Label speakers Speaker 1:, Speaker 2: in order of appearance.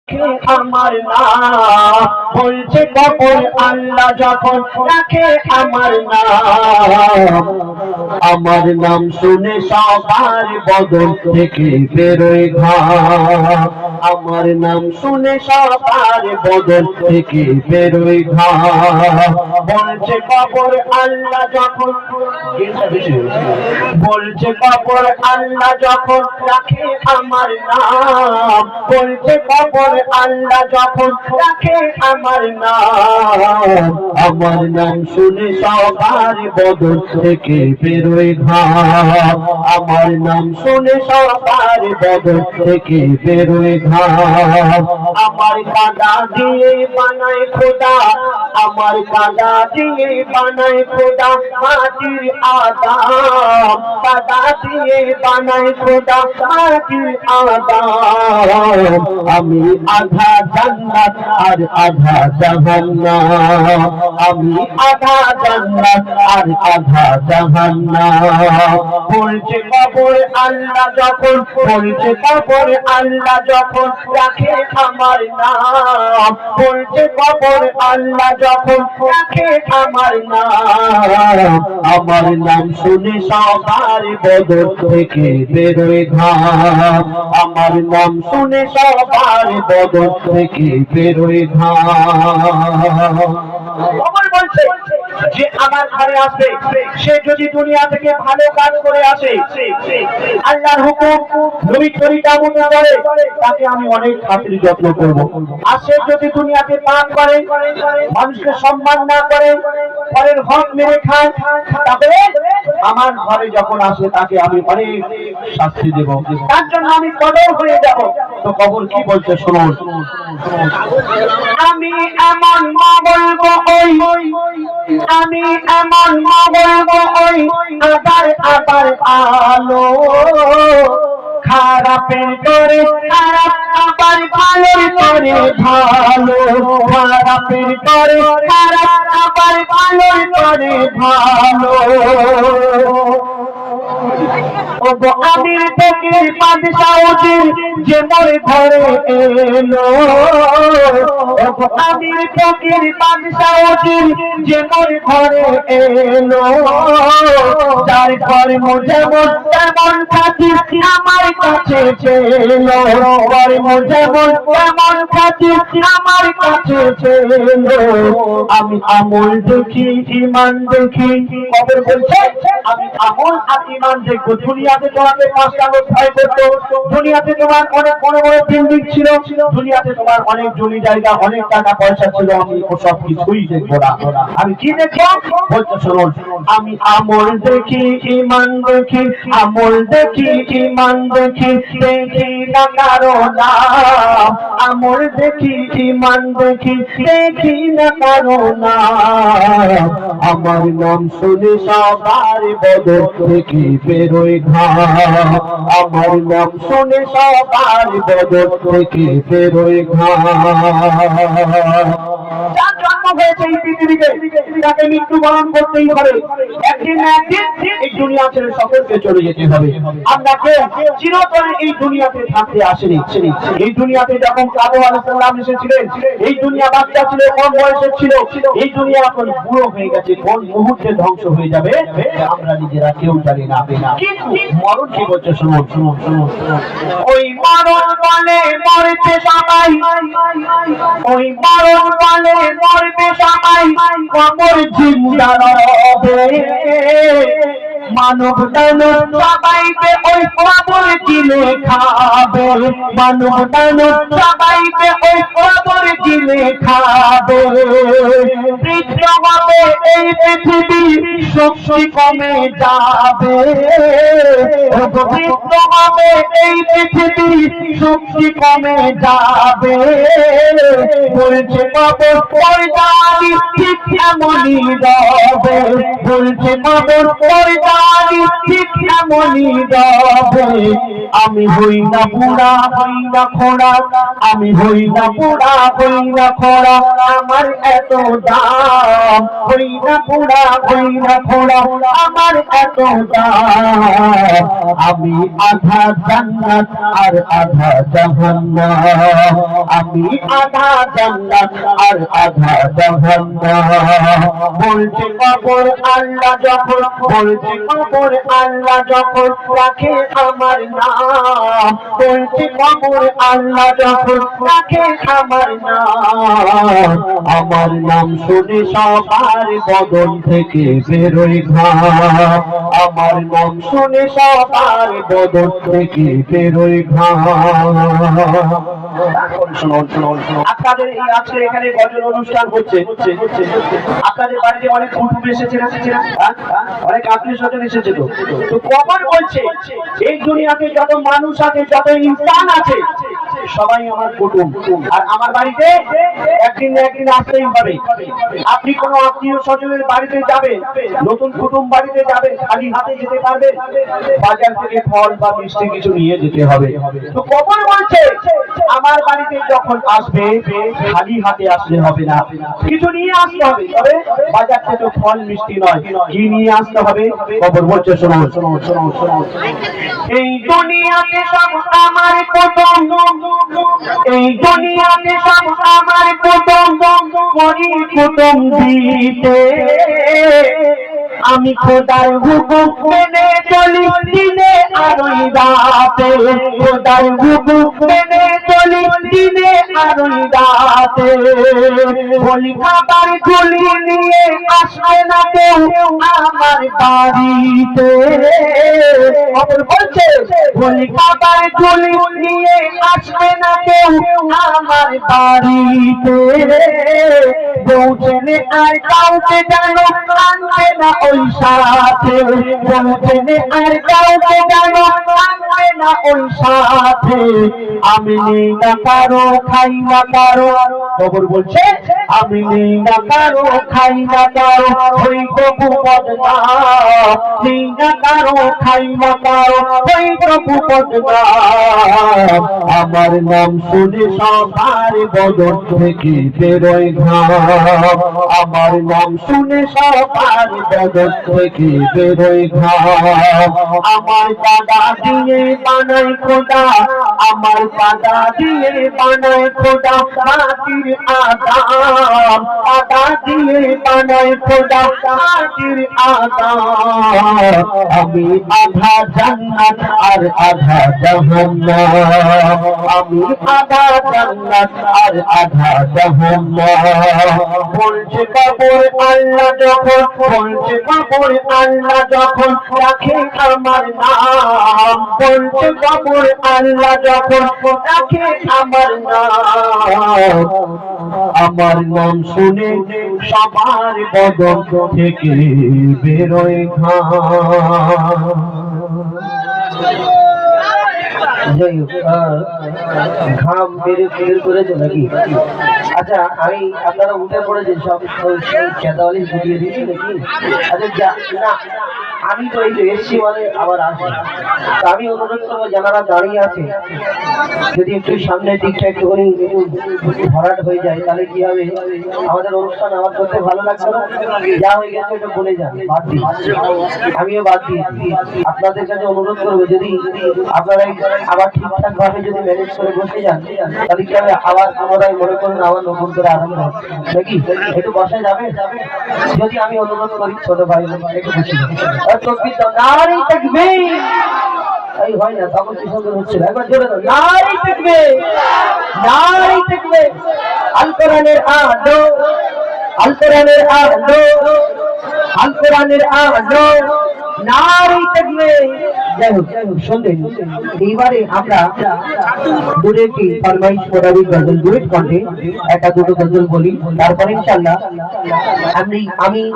Speaker 1: আমার নাম বলছে কবর আল্লাহ যখন রাখে আমার নাম শুনে সবার বদন থেকে বেরোয় ঘাম। আমার নাম শুনে সবার বদন থেকে বেরোয় ঘাম। বলছে কবর আল্লাহ যখন বলছে কবর আল্লাহ যখন রাখে আমার নাম। বলছে কবর আল্লাহ যখন রাখে আমার নাম শুনে সবার বদন থেকে বেরোয় ঘাম। আমার নাম শুনে সবার বদন থেকে বেরোয় ঘাম। আমার কাদা দিয়ে বানায় খোদা, আমার কাদা দিয়ে বানায় খোদা মাটির আদাম। কাদা দিয়ে বানায় খোদা মাটির আদাম। আমি আধা জান্নাত আর আধা জাহান্নাম। আমি আধা জান্নাত আর আধা জাহান্নাম। বলছে কবর আল্লাহ যখন বলছে কবর আল্লাহ যখন রাখে আমার নাম। বলছে কবর আল্লাহ যখন রাখে আমার নাম শুনে সবার বদন থেকে বেরোয় ঘাম। আমার নাম শুনে সবার বদন থেকে বেরোয় ঘাম। কবর বলছে যে আমার ঘরে আসবে সে যদি দুনিয়া থেকে ভালো কাজ করে আসে, আল্লাহর হুকুম নবীর তরিকা মতো করে, তাকে আমি অনেক খাতির যত্ন করব। আর সে যদি দুনিয়াতে পাপ করে, মানুষকে সম্মান না করে, পরের হক মেরে খায়, তবে আমার ঘরে যখন আসে তাকে আমি অনেক শাস্তি দেব। তার জন্য আমি কদর হয়ে যাব। তো কবর কি বলছে শুনুন। আমি এমন মা বলবো ওই, আমি এমন মা বলবো ওই আবার আবার আলো। খারাপের করে খারাপ আবার ভালোর করে ভালো। খারাপের করে খারাপ আবার ভালোর করে ভালো। আমির থেকে বাদশাহজির যে মোর ঘরে এলো। আমির থেকে বাদশাহজির যে মোর ঘরে এলো। যার কর্ম যেমন তেমন খাতির আমার কাছে পেলো। কর্ম যেমন তেমন খাতির আমার কাছে পেলো। আমি আমল দেখি ঈমান দেখি। কবর বলছে আমি আমল আর ঈমান দেখবো। দুনিয়াতে তোমাকে 5টা লোক ভয় করতো, দুনিয়াতে তোমার অনেক বড় বড় বিল্ডিং ছিল, দুনিয়াতে তোমার অনেক জমি জায়গা অনেক টাকা পয়সা ছিল, আমি ওসব কিছুই দেখবো না। আমি কি দেখবো বলতে শুনুন। আমি আমল দেখি ঈমান দেখি, আমল দেখি ঈমান দেখি, দেখি না কারো নাম। আমল দেখি ঈমান দেখি, দেখি না কারো নাম। আমার নাম শুনে সবার বদন থেকে বেরোয় ঘাম। আমার নাম শুনে সবার বদন থেকে বেরোয় ঘাম। যার জন্ম হয়েছে এই পৃথিবীতে তাকে মৃত্যুবরণ করতেই হবে। একদিন না একদিন এই দুনিয়া ছেড়ে সকলকে চলে যেতে হবে। আমরা কেউ চিরতরে এই দুনিয়াতে থাকতে আসেনি। এই দুনিয়াতে যখন আদম আলাইহিস সালাম এসেছিলেন, এই দুনিয়া বাচ্চা ছিল, কম বয়সের ছিল। এই দুনিয়া এখন বুড়ো হয়ে গেছে, কোন মুহূর্তে ধ্বংস হয়ে যাবে আমরা নিজেরা কেউ জানি না। কিন্তু মরণ কি বলছে শুনুন শুনুন শুনুন। ওই মরণ বলে মরতে সবাই, ওই মরণ বলে মরতে সবাই, কবর জিন্দা রবে। মানব দানব সবাইকে ওই কবর দিলে খাবে। মানব দানব সবাইকে ওই কবর দিলে খাবে। বৃদ্ধ হবে এই পৃথিবী, শক্তি কমে যাবে। বৃদ্ধ হবে এই পৃথিবী, শক্তি কমে যাবে। বলছে কবর পর্দানি ঠিক এমনই রবে। বলছে কবর পর্দা জানি ঠিক এমনই রবে আমি হই না বুড়া হই না খোড়া আমি হই না বুড়া হই না খোড়া আমার এত দাম হই না বুড়া হই না খোড়া আমার এত দাম আমি আধা জান্নাত আর আধা জাহান্নাম আমি আধা জান্নাত আর আধা জাহান্নাম বলছে কবর আল্লাহ যখন বলছে কবর আল্লাহ যখন রাখে আমার নাম বলছে কবর আল্লাহ যখন রাখে আমার নাম শুনে সবার বদন থেকে বেরোয় ঘাম আমার নাম শুনে সবার বদন থেকে বেরোয় ঘাম আপনাদের এই আজকে এখানে গজল অনুষ্ঠান হচ্ছে আপনাদের বাড়িতে অনেক কুটুম এসেছে অনেক আত্মীয় স্বজন এসেছে তো কবর বলছে এই দুনিয়াতে যত মানুষ আছে যত ইনসান আছে সবাই আমার কুটুম আর আমার বাড়িতে একদিন না একদিন আসতেই হবে আপনি কোন আত্মীয় স্বজনের বাড়িতে যাবেন নতুন কুটুম বাড়িতে যাবেন খালি হাতে যেতে পারবেন বাজার থেকে ফল বা মিষ্টি কিছু নিয়ে যেতে হবে তো কবর বলছে আমার বাড়িতে যখন আসবে খালি হাতে আসলে হবে না কিছু নিয়ে আসতে হবে তবে বাজার থেকে ফল মিষ্টি নয় কি নিয়ে আসতে হবে কবর বলছে শোনো শোনো শোনো শোনো এই দুনিয়াতে সব আমার কুটুম এই দুনিয়াতে সব আমার কুটুম করি কুটুম দিতে আমি খোদার হুকুম মেনে চলি দিনে আর রাতে খোদার হুকুম মেনে চলি দিনে আর রাতে বলি খাবার ঝুলি নিয়ে আসবে না কেউ আমার বাড়িতে খবর বলছে বলি খাবার ঝুলি নিয়ে আসবে না কেউ আমার বাড়িতে পৌঁছনে আর কাউকে জানো আনবে না ওই সাথে পৌঁছনে আর কাউকে জানো আনবে না ওই সাথে আমি নেই না কারো খাই না কারো খবর বলছে আমি নেই না কারো খাই না কারো ওই প্রভু পদনা নেই না কারো খাই না কারো ওই প্রভু পদনা আমার নাম শুনে সবার বদন থেকে বেরোয় ঘাম আমার নাম শুনে সবার বদন থেকে বেরোয় ঘাম আমার দাদা দিয়ে বানাই খোদা আমার দাদা দিয়ে বানাই খোদা মাটির আদাম দাদা দিয়ে বানাই খোদা মাটির আদাম আমি আধা জান্নাত আর আধা জাহান্নাম আমি আধা জান্নাত আর আধা জাহান্নাম বলছে কবর আল্লাহ যখন বলছে কবর আল্লাহ যখন রাখে আমার নাম বলছে কবর আল্লাহ যখন রাখে আমার নাম শুনে সবার বদন থেকে বেরোয় ঘাম ঘাম বের করেছে নাকি আচ্ছা আমি আপনারা উঠে পড়েছে সব ৪৪ গুটিয়ে দিচ্ছি নাকি আচ্ছা না আমি তো এই যে এসছি মানে আবার আসি আমি অনুরোধ করবো যারা দাঁড়িয়ে আছে যদি একটু সামনের দিকটা একটুখানি ভরাট হয়ে যায় তাহলে কি হবে আমাদের অনুষ্ঠান আমার করতে ভালো লাগছে না যা হয়ে গেছে ওটা বলে যান বাদ দিই আমিও বাদ দিই আপনাদের কাছে অনুরোধ করবো যদি আপনারা আবার ঠিকঠাক ভাবে যদি ম্যানেজ করে বসে যান তাহলে কি হবে আবার পুনরায় মনে করুন আবার নতুন করে আরম্ভ নাকি একটু বসা যাবে যদি আমি অনুরোধ করি ছোট ভাই একটু বসে নারী তাকবীর এই হয় না তখন কি সুন্দর হচ্ছে একবার জোরে দাও নারী তাকবীর আল কোরআনের আলো আল কোরআনের আলো আল কোরআনের আলো নারী তাকবীর যাই হোক শুনলেন এইবারে আমরা দূরে একটি ফরমাইশ মোতাবেক গজল ডুয়েট কণ্ঠে একটা দুটো গজল বলি তারপরে ইনশাআল্লাহ আমি